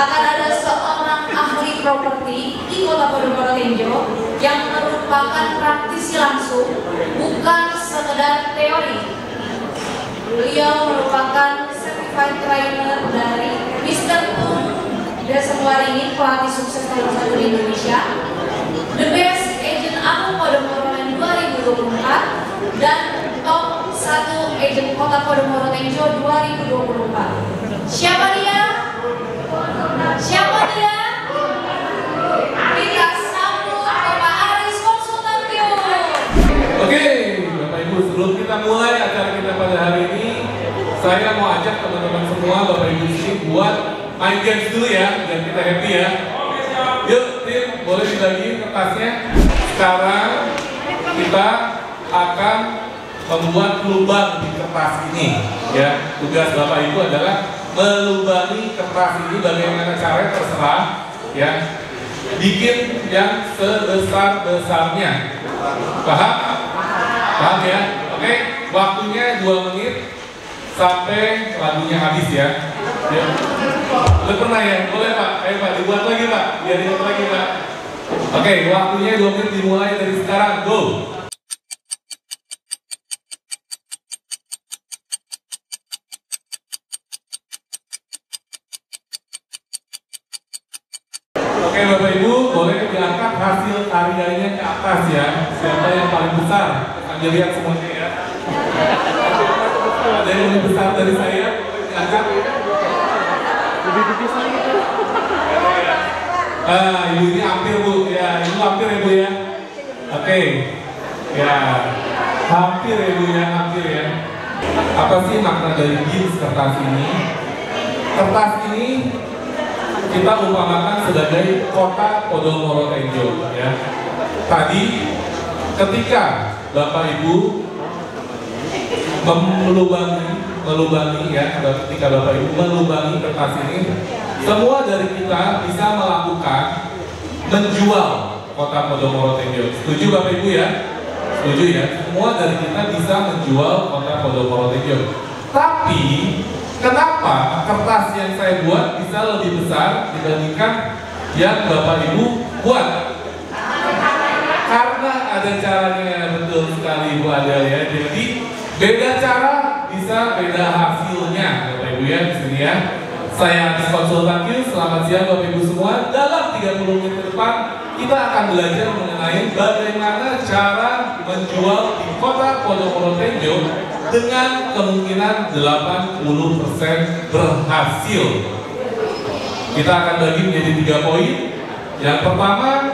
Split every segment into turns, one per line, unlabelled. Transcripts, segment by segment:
akan ada seorang ahli properti di Kota Podomoro Tenjo yang merupakan praktisi langsung, bukan sekedar teori. Beliau merupakan certified trainer dari Mr. Tun Desemwaringin, pelatih sukses nomor 1 di Indonesia, The Best Agent Aku Podomoro Land 2024, dan Top 1 Agent Kota Podomoro Tenjo 2024. Siapa dia? Siapa dia? Kita sambut Bapak Aris Konsultantio.
Oke, Bapak Ibu, sebelum kita mulai acara kita pada hari ini, saya mau ajak teman-teman semua, Bapak Ibu sini buat main games dulu ya, biar kita happy ya. Yuk, tim, boleh dibagi kertasnya. Sekarang kita akan membuat lubang di kertas ini ya. Tugas Bapak Ibu adalah melubangi kertas ini, bagaimana caranya terserah ya. Bikin yang sebesar-besarnya. Paham? Paham ya? Oke, waktunya 2 menit sampai lagunya habis ya. Ya. Udah pernah ya? Boleh Pak? Ayo Pak, dibuat lagi Pak. Biar dibuat lagi Pak. Oke, waktunya 2 menit dimulai dari sekarang. Go! Oke Bapak Ibu, boleh diangkat hasil karyanya ke atas ya. Siapa yang paling besar? Akan lihat semuanya ya. Ada yang lebih besar dari saya? Diangkat. Lebih tipis lagi tuh. Ibu ini hampir Bu. Ya, ibu hampir ya Bu ya. Oke. Ya, hampir ya Bu ya, hampir ya. Apa sih makna dari games kertas ini? Kertas ini kita umpamakan sebagai Kota Podomoro Tenjo ya. Tadi ketika Bapak Ibu melubangi ya, ketika Bapak Ibu melubangi kertas ini, semua dari kita bisa melakukan menjual Kota Podomoro Tenjo. Setuju Bapak Ibu ya? Setuju ya? Semua dari kita bisa menjual Kota Podomoro Tenjo. Tapi kenapa kertas yang saya buat bisa lebih besar dibandingkan yang Bapak Ibu buat? Karena ada caranya, betul sekali Bu Adel ya. Jadi beda cara bisa beda hasilnya Bapak Ibu ya di sini ya. Saya Aris Konsultantio, selamat siang Bapak Ibu semua. Dalam 30 menit ke depan kita akan belajar mengenai bagaimana cara menjual di Kota Podomoro Tenjo dengan kemungkinan 80% berhasil. Kita akan bagi menjadi 3 poin. Yang pertama,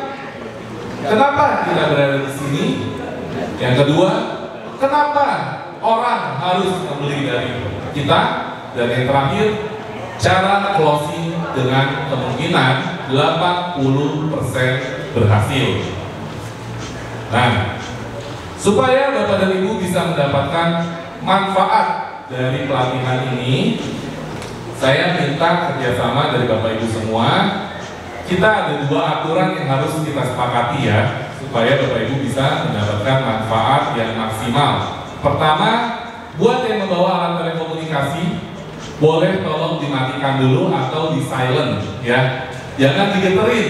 kenapa kita berada di sini? Yang kedua, kenapa orang harus membeli dari kita? Dan yang terakhir, cara closing dengan kemungkinan 80% berhasil. Nah, supaya Bapak dan Ibu bisa mendapatkan manfaat dari pelatihan ini, saya minta kerjasama dari Bapak Ibu semua. Kita ada 2 aturan yang harus kita sepakati ya, supaya Bapak Ibu bisa mendapatkan manfaat yang maksimal. Pertama, buat yang membawa alat telekomunikasi, boleh tolong dimatikan dulu atau di silent ya. Jangan digeterin.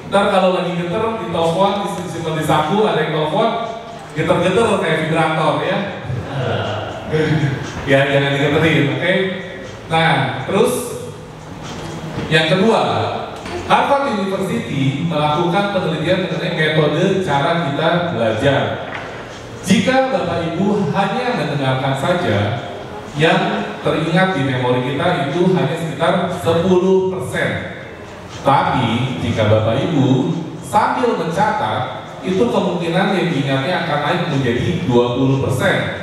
Ntar kalau lagi geter di telepon, disimpan di saku, ada yang telepon, geter-geter kayak vibrator ya. Ya jangan digeterin, oke? Nah, terus yang kedua, Harvard University melakukan penelitian mengenai metode cara kita belajar. Jika Bapak Ibu hanya mendengarkan saja, yang teringat di memori kita itu hanya sekitar 10%. Tapi jika Bapak Ibu sambil mencatat, itu kemungkinan yang diingatnya akan naik menjadi 20%.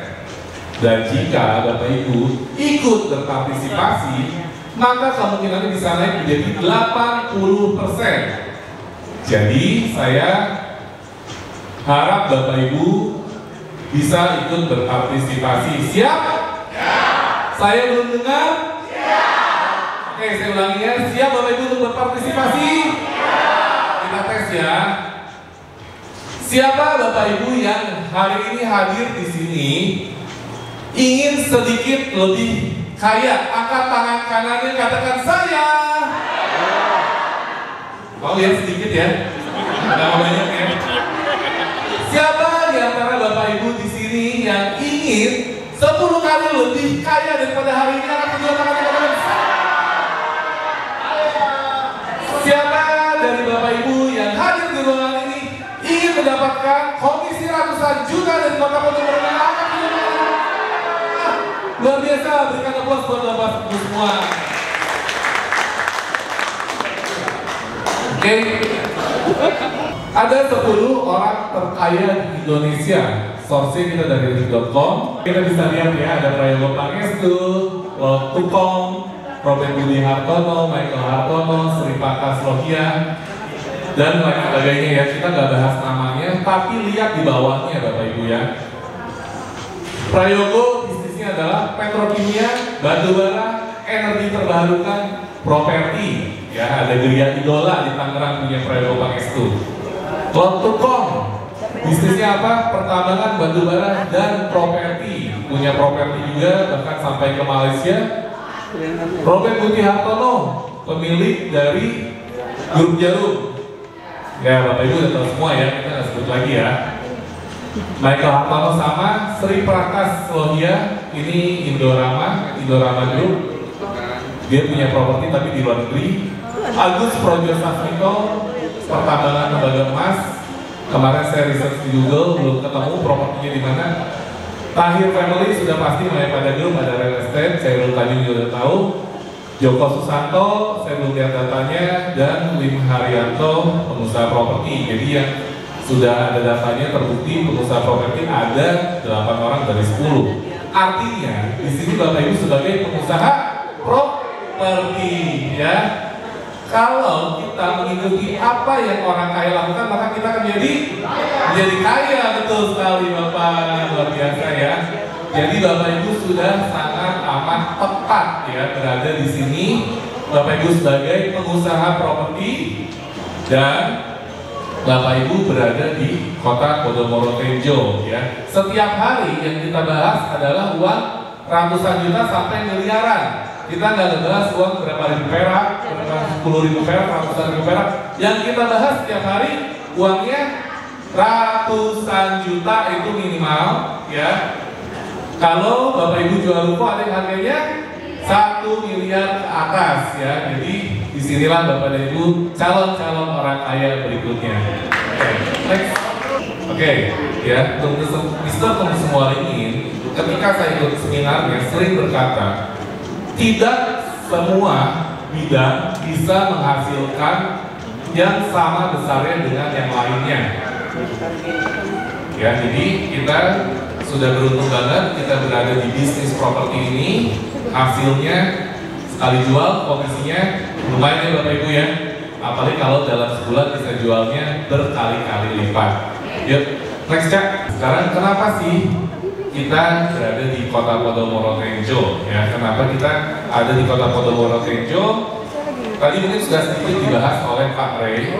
Dan jika Bapak Ibu ikut berpartisipasi, maka kemungkinannya bisa naik menjadi 80%. Jadi saya harap Bapak Ibu bisa ikut berpartisipasi. Siap? Saya belum dengar? Oke, saya ulangi ya. Siap Bapak Ibu untuk berpartisipasi? Kita tes ya. Siapa Bapak Ibu yang hari ini hadir di sini ingin sedikit lebih kaya? Angkat tangan kanannya, katakan saya. Mau ya sedikit ya? Nggak mau banyak ya? Siapa di antara Bapak Ibu di sini yang ingin 10 kali lebih kaya daripada hari ini? Angkat kedua tangannya teman-teman. Siapa dari Bapak Ibu yang hadir di ruangan ini ingin mendapatkan komisi ratusan juta dari Kota Ponorogo? Angkat kedua tangannya. Luar biasa, berikan aplaus buat Bapak Ibu semua. Oke, ada 10 orang terkaya di Indonesia. Source kita dari detik.com. Kita bisa lihat ya, ada Prayogo Pangestu, Lord Tukong, Robert Budi Hartono, Michael Hartono, Sri Pakas Lohia, dan lain sebagainya ya. Kita nggak bahas namanya, tapi lihat di bawahnya Bapak Ibu ya. Prayogo bisnisnya adalah petrokimia, batubara, energi terbarukan, properti. Ya, ada Geria Idola di Tangerang punya Prayogo Pangestu. Lord Tukong, bisnisnya apa? Pertambangan, batubara, dan properti. Punya properti juga, bahkan sampai ke Malaysia. Robert Budi Hartono, pemilik dari Grup Jarum. Ya, Bapak Ibu udah tahu semua ya, kita nggak sebut lagi ya. Michael Hartono sama Sri Prakas Lohia, ini Indorama Group. Dia punya properti tapi di luar negeri. Agus Projo Sasmito, pertambangan lembaga emas. Kemarin saya research di Google, belum ketemu propertinya di mana. Tahir Family sudah pasti pada grup, ada real estate, saya Tanjung juga udah tahu. Joko Susanto, saya belum lihat datanya, dan Lim Haryanto, pengusaha properti. Jadi yang sudah ada datanya terbukti pengusaha properti ada 8 orang dari 10. Artinya di sini Bapak Ibu sebagai pengusaha properti ya. Kalau kita mengikuti apa yang orang kaya lakukan, maka kita akan menjadi kaya. Betul sekali Bapak, luar biasa ya. Jadi Bapak Ibu sudah sangat amat tepat ya berada di sini. Bapak Ibu sebagai pengusaha properti dan Bapak Ibu berada di Kota Podomoro Tenjo ya. Setiap hari yang kita bahas adalah uang ratusan juta sampai miliaran. Kita nggak ngebahas uang berapa ribu perak, berapa 10.000 perak, ratusan ribu perak. Yang kita bahas setiap hari uangnya ratusan juta itu minimal ya. Kalau Bapak Ibu jual ruko ada yang harganya 1 miliar ke atas ya. Jadi disinilah Bapak dan Ibu calon-calon orang kaya berikutnya. Oke, next. Oke, ya untuk Mister Tunggu Semua ini, ketika saya ikut seminarnya sering berkata, tidak semua bidang bisa menghasilkan yang sama besarnya dengan yang lainnya. Ya, jadi kita sudah beruntung banget kita berada di bisnis properti ini. Hasilnya sekali jual komisinya lumayan ya Bapak Ibu ya. Apalagi kalau dalam sebulan bisa jualnya berkali-kali lipat. Yuk, next cak. Sekarang kenapa sih kita berada di Kota Podomoro Tenjo ya? Kenapa kita ada di Kota Podomoro Tenjo? Tadi mungkin sudah sedikit dibahas oleh Pak Ray.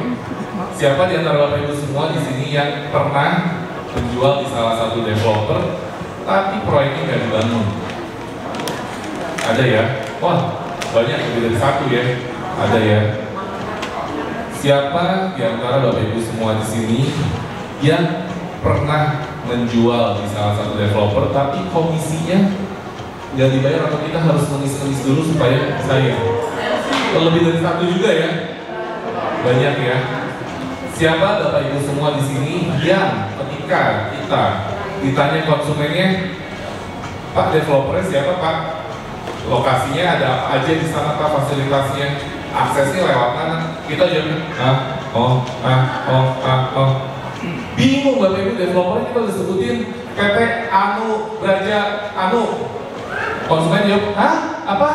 Siapa di antara Bapak Ibu semua di sini yang pernah menjual di salah satu developer tapi proyeknya nggak dibangun? Ada ya? Wah, banyak, lebih dari satu ya. Ada ya. Siapa di antara Bapak Ibu semua di sini yang pernah menjual di salah satu developer tapi komisinya nggak dibayar atau kita harus ngemis-ngemis dulu supaya saya? Lebih dari satu juga ya. Banyak ya. Siapa Bapak Ibu semua di sini yang ketika kita ditanya konsumennya, Pak developernya siapa Pak? Lokasinya ada apa aja di sana Pak, fasilitasnya, aksesnya lewat mana? Kita jawab, bingung Bapak Ibu, developernya kita udah sebutin PT Anu Braja Anu. Konsumen jawab, hah? Apa?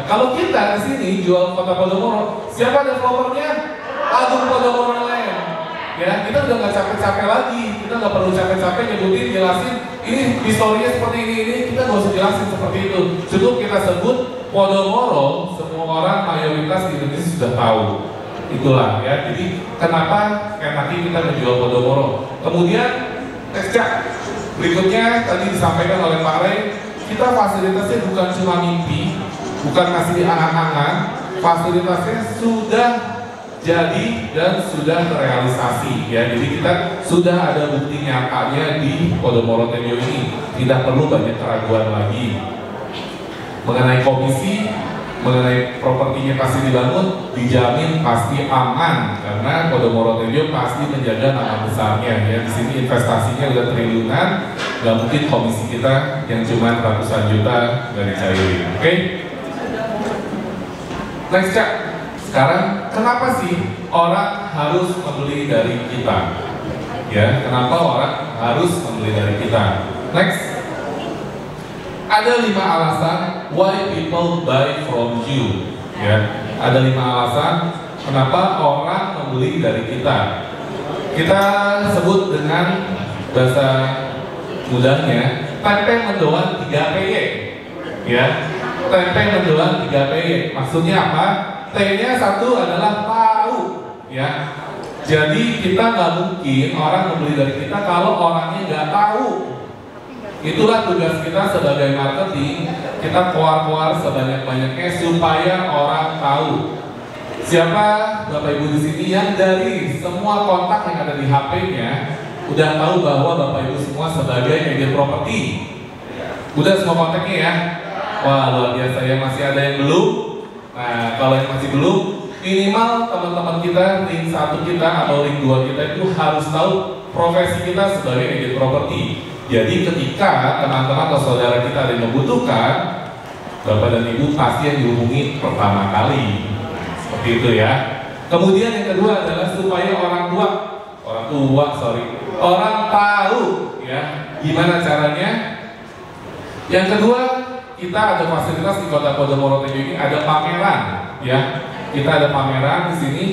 Kalau kita di sini jual Kota Podomoro, siapa developernya? Agung Podomoro Land. Ya, kita udah nggak capek-capek lagi, kita nggak perlu capek-capek nyebutin, jelasin ini historinya seperti ini, kita nggak usah jelasin seperti itu. Cukup kita sebut Podomoro, semua orang mayoritas di Indonesia sudah tahu. Itulah ya, jadi kenapa enaknya kita menjual Podomoro. Kemudian cak berikutnya tadi disampaikan oleh Pak Ray, kita fasilitasnya bukan cuma mimpi, bukan masih di angan-angan, fasilitasnya sudah jadi dan sudah terrealisasi ya. Jadi kita sudah ada bukti nyatanya di Podomoro Tenjo ini. Tidak perlu banyak keraguan lagi mengenai komisi, mengenai propertinya pasti dibangun, dijamin pasti aman karena Podomoro Tenjo pasti menjaga nama besarnya ya. Di sini investasinya udah triliunan, nggak mungkin komisi kita yang cuma ratusan juta nggak dicairin. Oke? Next Cak. Sekarang kenapa sih orang harus membeli dari kita? Ya, kenapa orang harus membeli dari kita? Next. Ada 5 alasan why people buy from you. Ya, ada 5 alasan kenapa orang membeli dari kita. Kita sebut dengan bahasa mudahnya tempe mendoan 3 PY. Ya, tempe mendoan 3 PY. Maksudnya apa? T-nya satu adalah tahu. Ya, jadi kita nggak mungkin orang membeli dari kita kalau orangnya nggak tahu. Itulah tugas kita sebagai marketing, kita keluar-keluar sebanyak-banyaknya supaya orang tahu. Siapa Bapak Ibu di sini yang dari semua kontak yang ada di HP-nya udah tahu bahwa Bapak Ibu semua sebagai agent properti? Udah semua kontaknya ya? Wah, luar biasa ya. Masih ada yang belum? Nah, kalau yang masih belum, minimal teman-teman kita link 1 kita atau link 2 kita itu harus tahu profesi kita sebagai agent properti. Jadi ketika teman-teman atau saudara kita ada yang membutuhkan, Bapak dan Ibu pasti yang dihubungi pertama kali. Seperti itu ya. Kemudian yang kedua adalah supaya orang tahu ya gimana caranya. Yang kedua, kita ada fasilitas di Kota Podomoro Tenjo ini, ada pameran ya. Kita ada pameran di sini.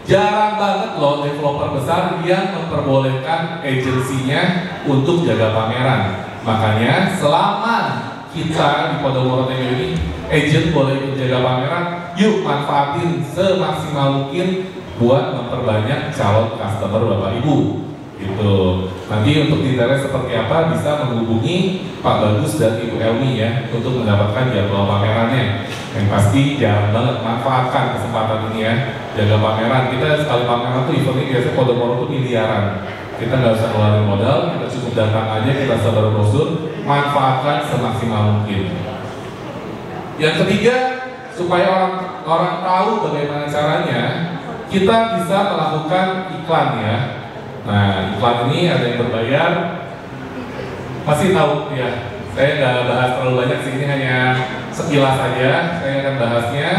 Jarang banget loh developer besar yang memperbolehkan agensinya untuk jaga pameran. Makanya selama kita di Podomoro Tenjo ini agent boleh jaga pameran, yuk manfaatin semaksimal mungkin buat memperbanyak calon customer Bapak Ibu. Gitu. Nanti untuk detailnya seperti apa bisa menghubungi Pak Bagus dan Ibu Elmi ya untuk mendapatkan jadwal pamerannya. Yang pasti jarang banget, manfaatkan kesempatan ini ya, jaga pameran. Kita sekali pameran tuh eventnya biasanya Podomoro tuh miliaran. Kita nggak usah ngeluarin modal, kita cukup datang aja, kita sebar brosur, manfaatkan semaksimal mungkin. Yang ketiga, supaya orang tahu bagaimana caranya, kita bisa melakukan iklan ya. Nah, iklan ini ada yang berbayar, masih tahu ya. Saya nggak bahas terlalu banyak sih, ini hanya sekilas saja. Saya akan bahasnya,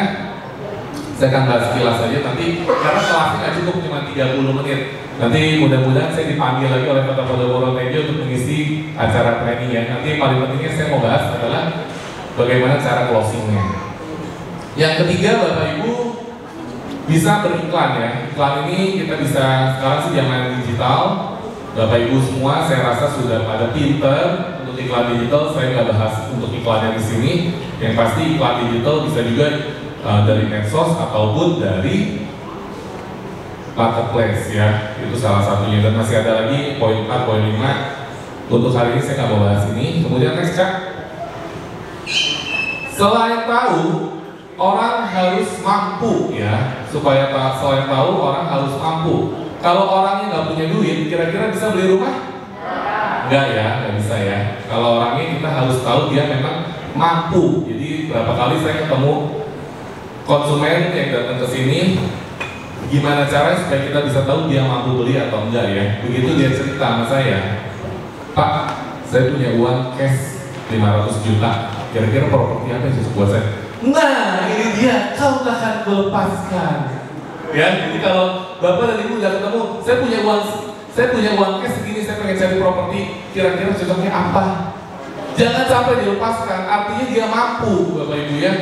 sekilas saja nanti karena kelasnya nggak cukup cuma 30 menit. Nanti mudah-mudahan saya dipanggil lagi oleh Kota Podomoro Tenjo untuk mengisi acara training ya. Nanti paling pentingnya saya mau bahas adalah bagaimana cara closingnya. Yang ketiga, Bapak Ibu bisa beriklan ya. Iklan ini kita bisa sekarang sih zaman digital. Bapak Ibu semua saya rasa sudah pada pinter untuk iklan digital. Saya nggak bahas untuk iklannya di sini. Yang pasti iklan digital bisa juga dari medsos ataupun dari marketplace ya. Itu salah satunya dan masih ada lagi poin 4, poin 5. Untuk hari ini saya nggak mau bahas ini. Kemudian next Cak. Selain tahu, orang harus mampu ya. Supaya selain tahu, orang harus mampu. Kalau orangnya nggak punya duit, kira-kira bisa beli rumah? Enggak ya, nggak bisa ya. Kalau orangnya kita harus tahu dia memang mampu. Jadi berapa kali saya ketemu konsumen yang datang ke sini, gimana caranya supaya kita bisa tahu dia mampu beli atau enggak ya. Begitu dia cerita sama saya, Pak, saya punya uang cash 500 juta, kira-kira properti apa yang cocok buat saya? Nah, ini dia, kau akan melepaskan. Ya, jadi kalau Bapak dan Ibu udah ketemu, saya punya uang cash segini, saya pengen cari properti, kira-kira cocoknya apa? Jangan sampai dilepaskan, artinya dia mampu, Bapak Ibu ya.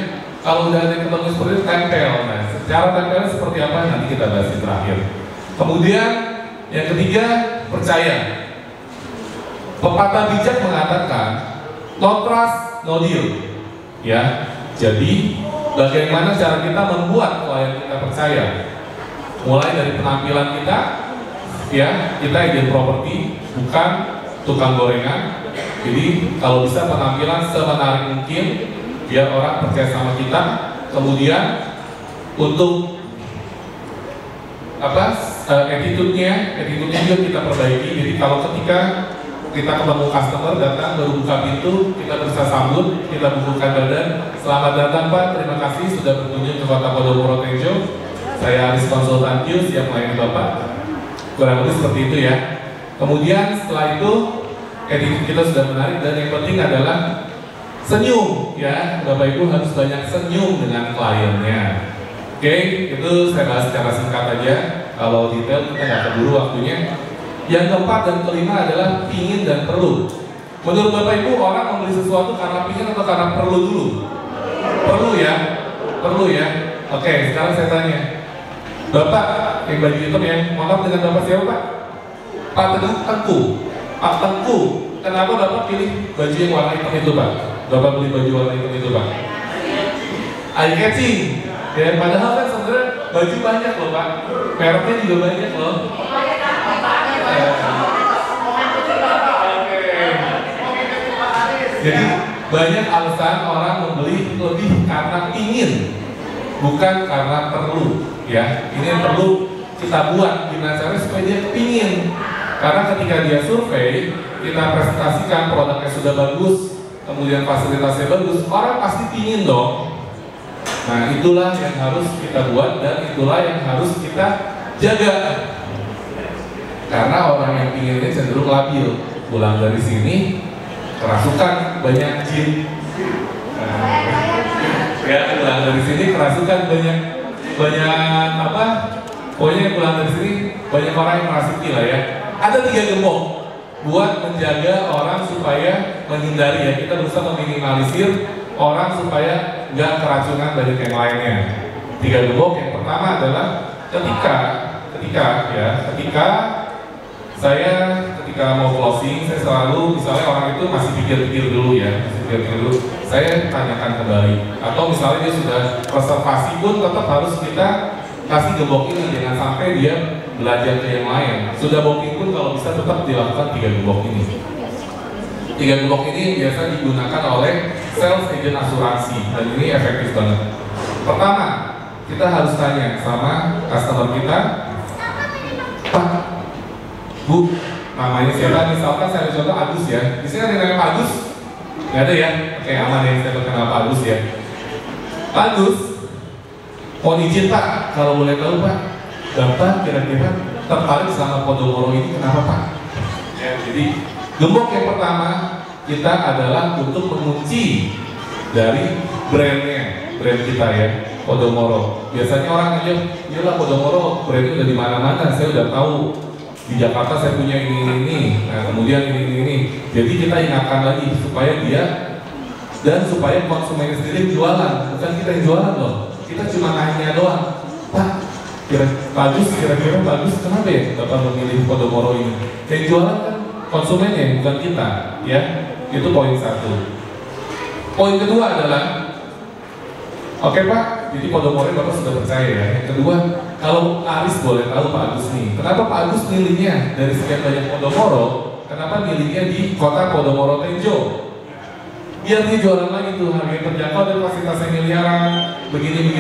Kalau udah ada ketemu seperti itu, tempel. Nah, cara tempelnya seperti apa? Nanti kita bahas di terakhir. Kemudian, yang ketiga, percaya. Pepatah bijak mengatakan, no trust, no deal. Ya, jadi bagaimana cara kita membuat klien kita percaya? Mulai dari penampilan kita, ya, kita agent properti, bukan tukang gorengan. Jadi kalau bisa penampilan semenarik mungkin, biar orang percaya sama kita. Kemudian untuk attitude-nya juga kita perbaiki. Jadi kalau ketika kita ketemu customer datang baru buka pintu, kita bisa sambut, kita bubuhkan badan. Selamat datang Pak, terima kasih sudah berkunjung ke Kota Podomoro Tejo. Saya Aris Konsultan Q, siap melayani Bapak. Kurang lebih seperti itu ya. Kemudian setelah itu attitude kita sudah menarik dan yang penting adalah senyum ya. Bapak Ibu harus banyak senyum dengan kliennya. Oke, itu saya bahas secara singkat aja. Kalau detail kita nggak keburu waktunya. Yang keempat dan kelima adalah pingin dan perlu. Menurut Bapak Ibu, orang membeli sesuatu karena pingin atau karena perlu dulu? Perlu ya? Perlu ya? Oke, sekarang saya tanya. Bapak, yang baju hitam ya, mohon dengan Bapak siapa Pak? Pak Tengku. Pak Tengku, kenapa Bapak pilih baju yang warna hitam itu Pak? Bapak beli baju warna hitam itu Pak? Eye catching. Ya, padahal kan sebenarnya baju banyak loh Pak. Mereknya juga banyak loh. Jadi banyak alasan orang membeli lebih karena ingin, bukan karena perlu ya. Ini yang perlu kita buat gimana caranya supaya dia pingin. Karena ketika dia survei, kita presentasikan produknya sudah bagus, kemudian fasilitasnya bagus, orang pasti pingin dong. Nah itulah yang harus kita buat dan itulah yang harus kita jaga. Karena orang yang pinginnya cenderung labil, pulang dari sini kerasukan banyak jin. Ya pulang dari sini kerasukan banyak apa? Pokoknya pulang dari sini banyak orang yang merasuki lah ya. Ada 3 gembok buat menjaga orang supaya menghindari ya. Kita berusaha meminimalisir orang supaya nggak keracunan dari yang lainnya. 3 gembok yang pertama adalah ketika mau closing, saya selalu misalnya orang itu masih pikir-pikir dulu ya, saya tanyakan kembali. Atau misalnya dia sudah reservasi pun tetap harus kita kasih gembok ini, jangan sampai dia belajar ke yang lain. Sudah booking pun kalau bisa tetap dilakukan 3 gembok ini. 3 gembok ini biasa digunakan oleh sales agent asuransi dan ini efektif banget. Pertama, kita harus tanya sama customer kita, Pak, Bu, namanya siapa? Misalkan saya contoh Agus ya. Di sini ada yang namanya Pak Agus? Nggak ada ya? Oke, aman ya, saya kenal Pak Agus ya. Pak Agus, mohon izin Pak, kalau boleh tahu Pak, Bapak kira-kira tertarik sama Podomoro ini kenapa Pak? Ya, jadi gembok yang pertama kita adalah untuk mengunci dari brand kita ya, Podomoro. Biasanya orang aja, iyalah Podomoro brandnya udah di mana-mana, saya udah tahu. Di Jakarta saya punya ini, nah kemudian ini. Jadi kita ingatkan lagi supaya dia dan supaya konsumen sendiri jualan, bukan kita yang jualan loh. Kita cuma nanya doang, Pak, kira-kira bagus, kenapa ya Bapak memilih Podomoro ini? Yang jualan kan konsumennya, bukan kita, ya. Itu poin 1. Poin kedua adalah, oke Pak, jadi Podomoro Bapak sudah percaya ya. Yang kedua, kalau Aris boleh tahu Pak Agus nih, kenapa Pak Agus milihnya dari sekian banyak Podomoro, kenapa milihnya di Kota Podomoro Tejo? Biar dia jualan lagi tuh, harga terjangkau dan fasilitasnya miliaran, begini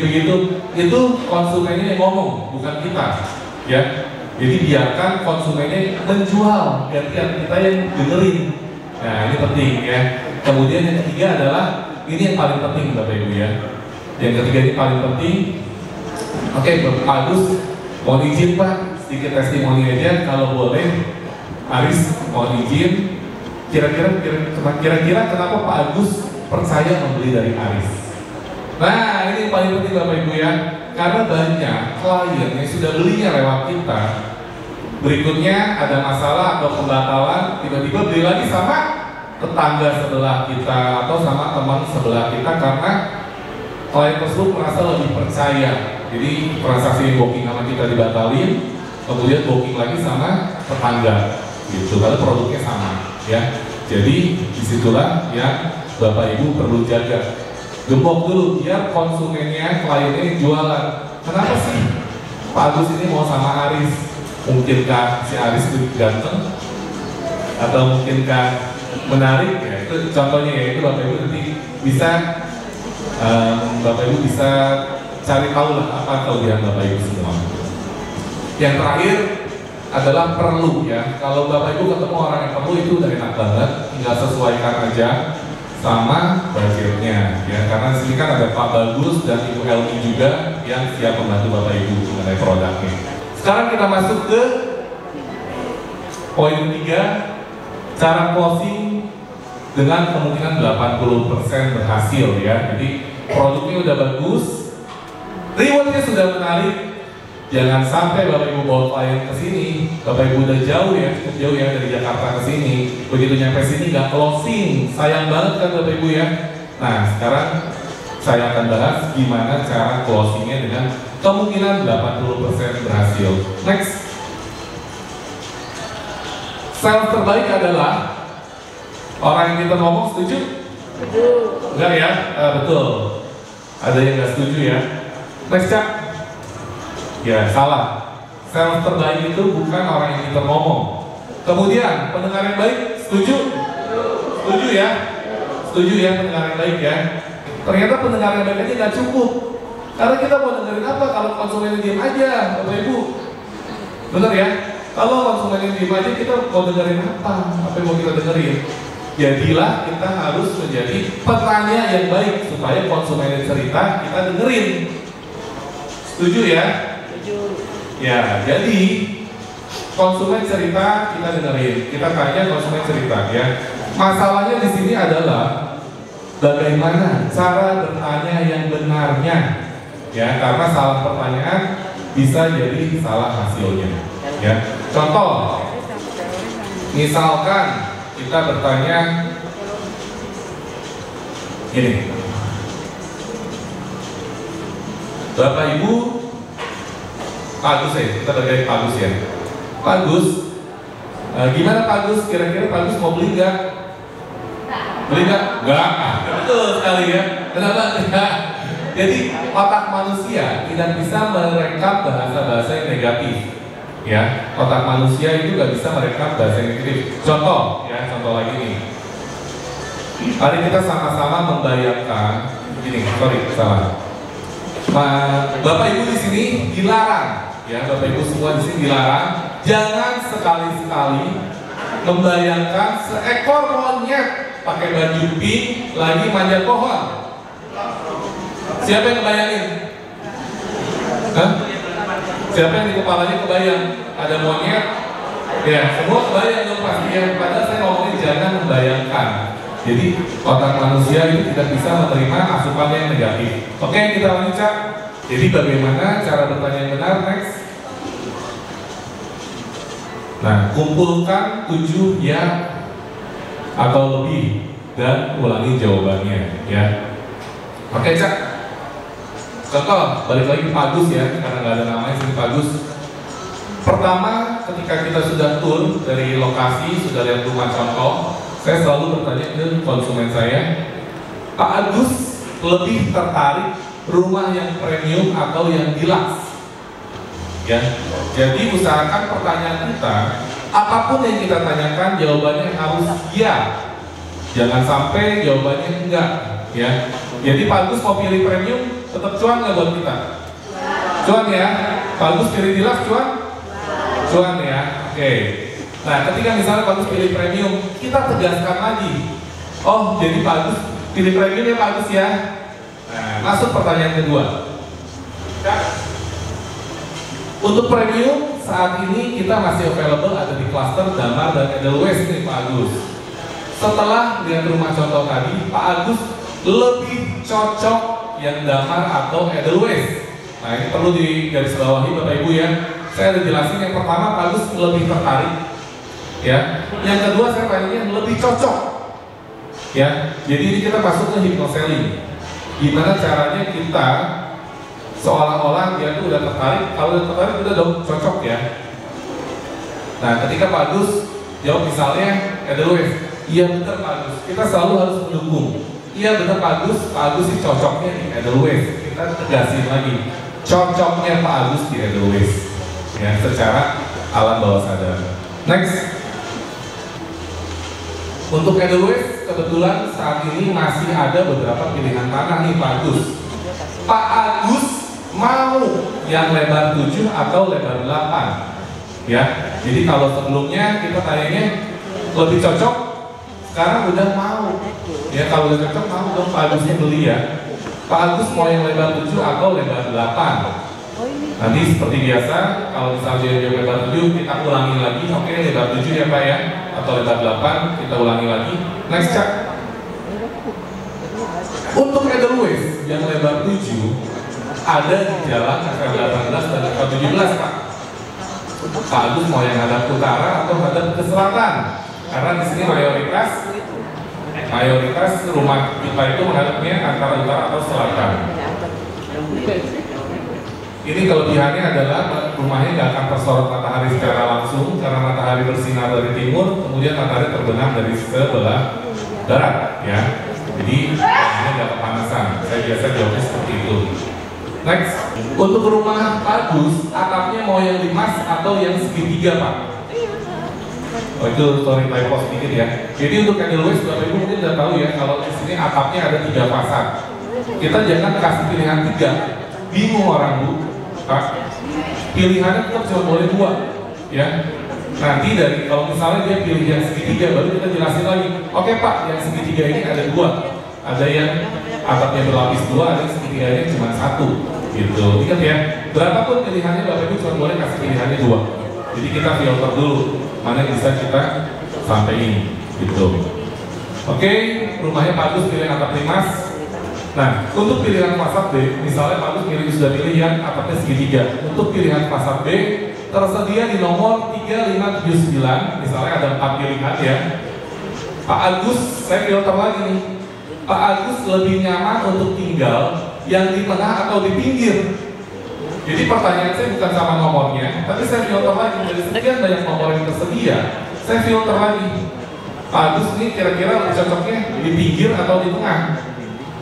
begitu, itu konsumennya yang ngomong, bukan kita, ya. Jadi biarkan konsumennya menjual, gantian kita yang dengerin. Nah ini penting ya. Kemudian yang ketiga adalah, ini yang paling penting Bapak Ibu ya. Yang ketiga ini paling penting. Oke, Pak Agus, mohon izin Pak, sedikit testimoni aja kalau boleh. Aris, mohon izin. Kira-kira kenapa Pak Agus percaya membeli dari Aris? Nah, ini paling penting Bapak Ibu ya. Karena banyak klien yang sudah belinya lewat kita, berikutnya ada masalah atau pembatalan, tiba-tiba beli lagi sama tetangga sebelah kita atau sama teman sebelah kita karena klien tersebut merasa lebih percaya. Jadi transaksi booking sama kita dibatalin, kemudian booking lagi sama tetangga, gitu. Karena produknya sama, ya. Jadi disitulah yang Bapak Ibu perlu jaga. Gembok dulu, biar konsumennya, kliennya jualan. Kenapa sih Pak Agus ini mau sama Aris? Mungkinkah si Aris itu ganteng? Atau mungkinkah menarik? Ya, itu contohnya ya, itu Bapak Ibu nanti bisa Bapak Ibu bisa cari tahu lah apa kelebihan Bapak Ibu semua. Yang terakhir adalah perlu ya. Kalau Bapak Ibu ketemu orang yang perlu itu udah enak banget, tinggal sesuaikan aja sama budgetnya ya. Karena di sini kan ada Pak Bagus dan Ibu Helmi juga yang siap membantu Bapak Ibu mengenai produknya. Sekarang kita masuk ke poin 3, cara closing dengan kemungkinan 80% berhasil ya. Jadi produknya udah bagus, rewardnya sudah menarik. Jangan sampai Bapak Ibu bawa klien ke sini, Bapak Ibu udah jauh ya, cukup jauh ya dari Jakarta ke sini. Begitu nyampe sini nggak closing, sayang banget kan Bapak Ibu ya. Nah sekarang saya akan bahas gimana cara closingnya dengan kemungkinan 80% berhasil. Next, sales terbaik adalah orang yang kita ngomong, setuju? Setuju. Enggak ya? Betul. Ada yang nggak setuju ya? Next, Cak. Ya, salah. Sales terbaik itu bukan orang yang kita ngomong. Kemudian, pendengar yang baik, setuju? Setuju ya? Setuju ya pendengar yang baik ya? Ternyata pendengar yang baik aja nggak cukup. Karena kita mau dengerin apa kalau konsumennya diam aja, Bapak Ibu? Bener ya? Kalau konsumennya diam aja, kita mau dengerin apa? Apa yang mau kita dengerin? Jadilah kita harus menjadi petanya yang baik supaya konsumennya cerita, kita dengerin. Setuju ya? Ya, jadi konsumen cerita kita dengerin, kita tanya konsumen cerita ya. Masalahnya di sini adalah bagaimana cara bertanya yang benarnya ya, karena salah pertanyaan bisa jadi salah hasilnya ya. Contoh, misalkan kita bertanya gini, Bapak Ibu Pak Agus ya, kita berkait Pak Agus ya. Pak Agus, gimana Pak Agus? Kira-kira Pak Agus mau beli nggak? Beli nggak? Nggak. Betul sekali ya. Kenapa? Nggak. Jadi otak manusia tidak bisa merekam bahasa-bahasa yang negatif. Ya, otak manusia itu nggak bisa merekam bahasa yang negatif. Contoh, ya, contoh lagi nih. Mari kita sama-sama membayangkan. Gini, sorry, salah. Bapak Ibu di sini dilarang. Ya, Bapak Ibu semua di sini dilarang. Jangan sekali-sekali membayangkan seekor monyet pakai baju pink lagi manjat pohon. Siapa yang kebayangin? Hah? Siapa yang di kepalanya kebayang ada monyet? Ya, semua kebayang dong pasti ya. Padahal saya ngomongin jangan membayangkan. Jadi otak manusia itu tidak bisa menerima asupan yang negatif. Oke, kita lanjut Cak. Jadi bagaimana cara bertanya yang benar? Next. Nah, kumpulkan 7 ya atau lebih dan ulangi jawabannya ya. Oke Cak. Contoh, balik lagi ke Pak Agus ya, karena nggak ada namanya sini Pak Agus. Pertama, ketika kita sudah tur dari lokasi, sudah lihat rumah contoh, saya selalu bertanya ke konsumen saya, Pak Agus lebih tertarik rumah yang premium atau yang deluxe? Ya, jadi usahakan pertanyaan kita, apapun yang kita tanyakan jawabannya harus ya, jangan sampai jawabannya enggak. Ya, jadi Pak Agus mau pilih premium, tetap cuan nggak buat kita? Cuan ya, Pak Agus pilih deluxe cuan? Cuan ya, oke. Nah, ketika misalnya Pak Agus pilih premium, kita tegaskan lagi. Oh, jadi Pak Agus pilih premium ya Pak Agus ya. Nah, masuk pertanyaan kedua. Untuk premium saat ini kita masih available ada di cluster Damar dan Edelweiss nih Pak Agus. Setelah lihat rumah contoh tadi, Pak Agus lebih cocok yang Damar atau Edelweiss. Nah, ini perlu digarisbawahi Bapak Ibu ya. Saya ada jelasin yang pertama Pak Agus lebih tertarik. Ya, yang kedua saya tanya lebih cocok. Ya, jadi ini kita masuk ke hypnoselling. Gimana caranya kita seolah-olah dia tuh udah tertarik, kalau udah tertarik udah dong cocok ya. Nah, ketika Pak Agus jawab misalnya Edelweiss, iya benar Pak Agus, kita selalu harus mendukung. Iya benar Pak Agus sih cocoknya di Edelweiss. Kita tegasin lagi, cocoknya Pak Agus di Edelweiss. Ya, secara alam bawah sadar. Next. Untuk Edelweiss, kebetulan saat ini masih ada beberapa pilihan tanah nih Pak Agus. Pak Agus mau yang lebar 7 atau lebar 8 ya. Jadi kalau sebelumnya kita tanyanya lebih cocok, sekarang udah mau ya. Kalau udah cocok mau dong Pak Agusnya beli ya. Pak Agus mau yang lebar 7 atau lebar 8. Nanti seperti biasa, kalau misalnya dia lebar 7 kita ulangi lagi. Oke, lebar 7 ya Pak ya, atau lebar 8 kita ulangi lagi. Next cak. Untuk Edelweiss yang lebar 7 ada di jalan KKR 18 dan KKR 17 Pak. Pak Agus mau yang hadap ke utara atau hadap ke selatan? Karena di sini mayoritas rumah kita itu menghadapnya antara utara atau selatan. Ini kelebihannya adalah rumahnya nggak akan tersorot matahari secara langsung karena matahari bersinar dari timur, kemudian matahari terbenam dari sebelah barat ya. Jadi ini nggak kepanasan. Saya biasa jawabnya seperti itu. Next, untuk rumah Pak Agus, atapnya mau yang limas atau yang segitiga Pak? Oh itu sorry typo sedikit ya. Jadi untuk Edelweiss Bapak Ibu mungkin udah tahu ya kalau di sini atapnya ada 3 fasad. Kita jangan kasih pilihan 3, bingung orang Bu. Pak, pilihannya tetap cuma boleh 2 ya. Nanti dari kalau misalnya dia pilih yang segitiga baru kita jelasin lagi. Oke Pak, yang segitiga ini ada 2. Ada yang atapnya berlapis 2, ada yang segitiganya cuma 1 gitu. Ingat ya, berapapun pilihannya Bapak Ibu cuma boleh kasih pilihannya 2. Jadi kita filter dulu mana yang bisa kita sampaikan gitu. Oke, rumahnya Pak Agus pilih atap limas. Nah, untuk pilihan fasad B, misalnya Pak Agus sudah pilih yang atapnya segitiga. Untuk pilihan fasad B, tersedia di nomor 3579, misalnya ada 4 pilihan ya. Pak Agus, saya filter lagi nih. Pak Agus lebih nyaman untuk tinggal yang di tengah atau di pinggir. Jadi pertanyaan saya bukan sama nomornya, tapi saya filter lagi dari sekian banyak nomor yang tersedia. Saya filter lagi. Pak Agus ini kira-kira lebih cocoknya di pinggir atau di tengah?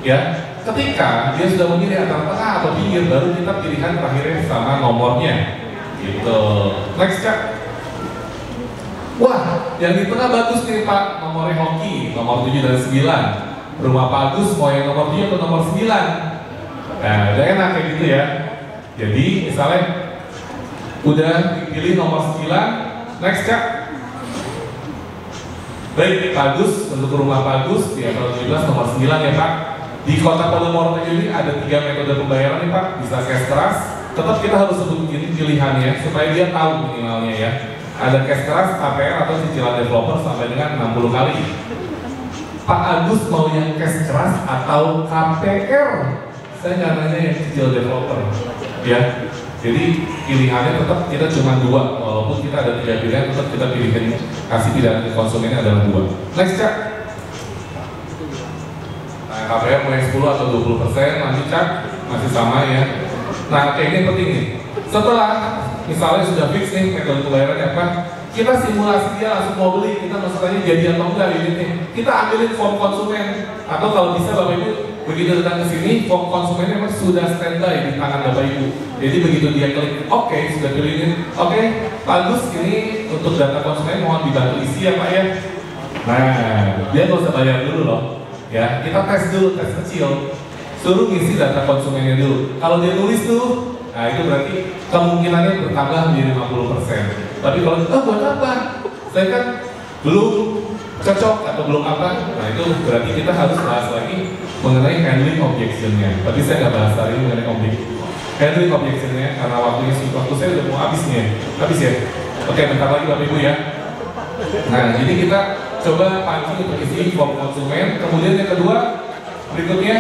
Ya, ketika dia sudah memilih antara tengah atau pinggir, baru kita pilihan terakhirnya sama nomornya. Gitu. Next cak. Wah, yang di tengah bagus nih Pak, nomornya hoki, nomor 7 dan 9. Rumah Pak Agus mau yang nomor 7 atau nomor 9? Nah, udah enak kayak gitu ya. Jadi misalnya udah dipilih nomor 9, next cak. Baik, Pak Agus, untuk rumah Pak Agus di RW 17 nomor 9 ya Pak. Di Kota Podomoro ini ada 3 metode pembayaran nih Pak, bisa cash keras. Tetap kita harus sebutin pilihannya supaya dia tahu minimalnya ya. Ada cash keras, KPR atau cicilan developer sampai dengan 60 kali. Pak Agus mau yang cash keras atau KPR? Saya nggak nanya yang cicil developer ya. Jadi pilihannya tetap kita cuma 2, walaupun kita ada 3 pilihan, tetap kita pilihkan kasih pilihan ke konsumennya adalah 2. Next cak. Nah, KPR mulai 10 atau 20%, lanjut cak, masih sama ya. Nah, kayak ini penting nih. Setelah misalnya sudah fix nih metode pembayarannya apa, kita simulasi dia langsung mau beli, kita maksudnya jadi atau enggak unitnya. Kita ambilin form konsumen, atau kalau bisa Bapak Ibu begitu datang ke sini, form konsumennya memang sudah standby di tangan Bapak Ibu. Jadi begitu dia klik oke, sudah pilih oke, bagus, ini untuk data konsumen mohon dibantu isi ya Pak ya. Nah, dia nggak usah bayar dulu loh ya, kita tes dulu, tes kecil, suruh ngisi data konsumennya dulu. Kalau dia nulis tuh, nah itu berarti kemungkinannya bertambah menjadi 50%. Tapi kalau buat apa? Saya kan belum cocok atau belum apa, nah itu berarti kita harus bahas lagi mengenai handling objection-nya. Tapi saya nggak bahas hari ini mengenai handling objection-nya karena waktu saya udah mau habis nih ya. Habis ya? Oke, bentar lagi Bapak Ibu ya. Nah, jadi kita coba pancing untuk isi form konsumen. Kemudian yang kedua, berikutnya,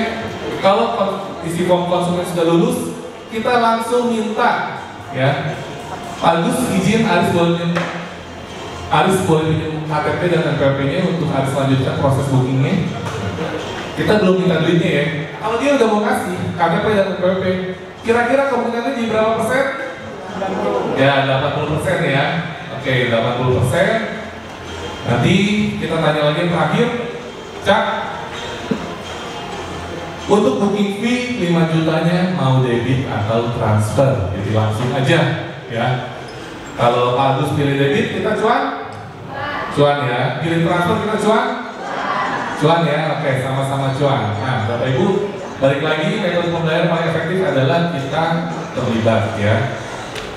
kalau isi form konsumen sudah lulus, kita langsung minta ya, Agus izin Aris boleh pinjam KTP dan NPWP-nya untuk Aris lanjutkan proses bookingnya. Kita belum minta duitnya ya. Kalau dia udah mau kasih KTP dan NPWP, kira-kira kemungkinannya di berapa persen? Ya 80% ya. Oke, 80%. Nanti kita tanya lagi yang terakhir, cak. Untuk booking fee 5 jutanya mau debit atau transfer, jadi langsung aja ya. Kalau Pak Agus pilih debit, kita cuan? Cuan ya. Pilih transfer, kita cuan? Cuan ya. Oke, sama-sama cuan. Nah, Bapak Ibu, balik lagi metode pembayaran paling efektif adalah apabila kita terlibat ya.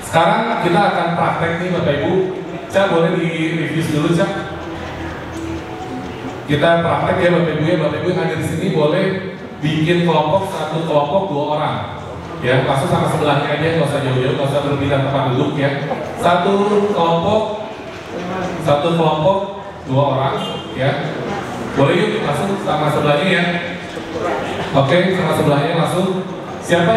Sekarang kita akan praktek nih Bapak Ibu. Cak, boleh di-review dulu Cak. Kita praktek ya Bapak Ibu ya. Bapak Ibu yang ada di sini boleh bikin kelompok, satu kelompok 2 orang. Ya, langsung sama sebelahnya aja, nggak usah jauh-jauh, nggak usah berpindah tempat duduk ya. Satu kelompok 2 orang ya. Boleh yuk langsung sama sebelahnya ya. Oke, sama sebelahnya langsung. Siapa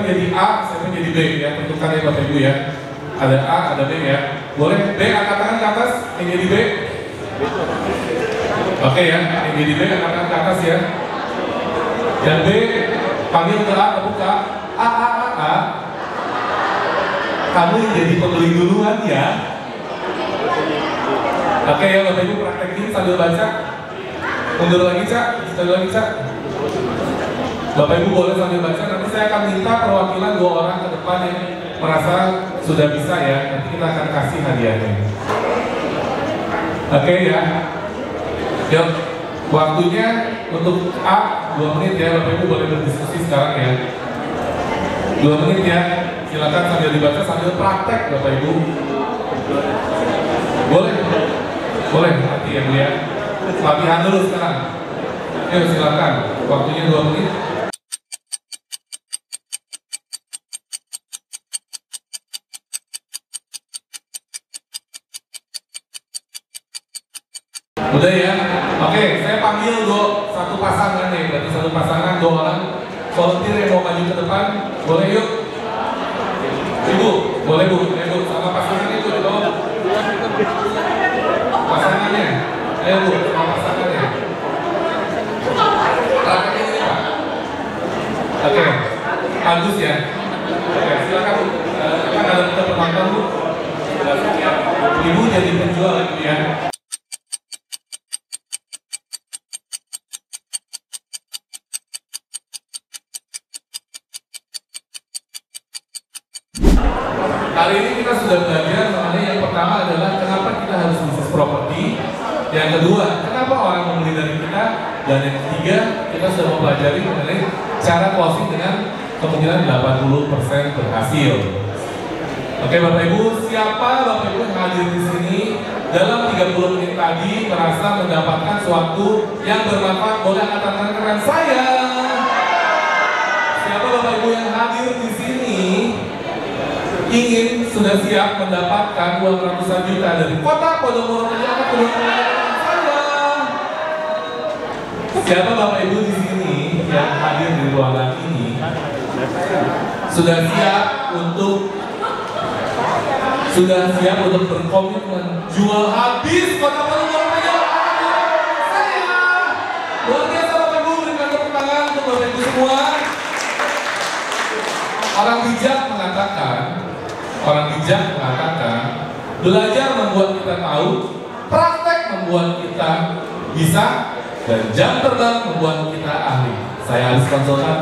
jadi A, siapa jadi B ya, tentukan ya Bapak Ibu ya. Ada A, ada B ya. Boleh B angkat tangan ke atas, yang jadi B. Oke ya, yang jadi B angkat tangan ke atas ya. Dan B panggil ke A, buka A. Kamu yang jadi pembeli duluan ya. Oke ya Bapak Ibu, praktekin sambil baca. Mundur lagi Cak, sekali lagi Cak. Bapak Ibu boleh sambil baca, nanti saya akan minta perwakilan 2 orang ke depan yang merasa sudah bisa ya. Nanti kita akan kasih hadiahnya. Oke ya. Yuk, waktunya untuk A 2 menit ya. Bapak Ibu boleh berdiskusi sekarang ya. 2 menit ya. Silakan sambil dibaca sambil praktek Bapak Ibu. Boleh nanti ya Bu ya. Latihan dulu sekarang. Yuk silakan. Waktunya 2 menit. Udah ya. Oke, saya panggil satu pasangan nih. Berarti satu pasangan 2 orang. Volunteer yang mau maju ke depan, boleh yuk. Ibu, boleh Bu. Ayo Bu, sama pasangan itu di bawah. Pasangannya. Ayo Bu, sama pasangannya. Raketnya ini Pak. Oke, bagus ya. Oke, silakan Bu. Kan ada kita penonton Bu. Ibu jadi penjual lagi ya. Hari ini kita sudah belajar mengenai yang pertama adalah kenapa kita harus bisnis properti. Yang kedua, kenapa orang membeli dari kita. Dan yang ketiga, kita sudah mempelajari mengenai cara closing dengan kemungkinan 80% berhasil. Oke Bapak Ibu, siapa Bapak Ibu yang hadir di sini dalam 30 menit tadi merasa mendapatkan sesuatu yang bermanfaat? Boleh angkat tangan keren saya. Siapa Bapak Ibu yang hadir di sini ingin sudah siap mendapatkan uang ratusan juta dari Kota Podomoro saya? Siapa Bapak Ibu di sini yang hadir di ruangan ini sudah siap untuk berkomitmen jual habis Kota Podomoro saya? Luar biasa Bapak Ibu, berikan tepuk tangan untuk Bapak Ibu semua. Orang bijak mengatakan belajar membuat kita tahu, praktek membuat kita bisa, dan jam terbang membuat kita ahli. Saya Alis Konsultan,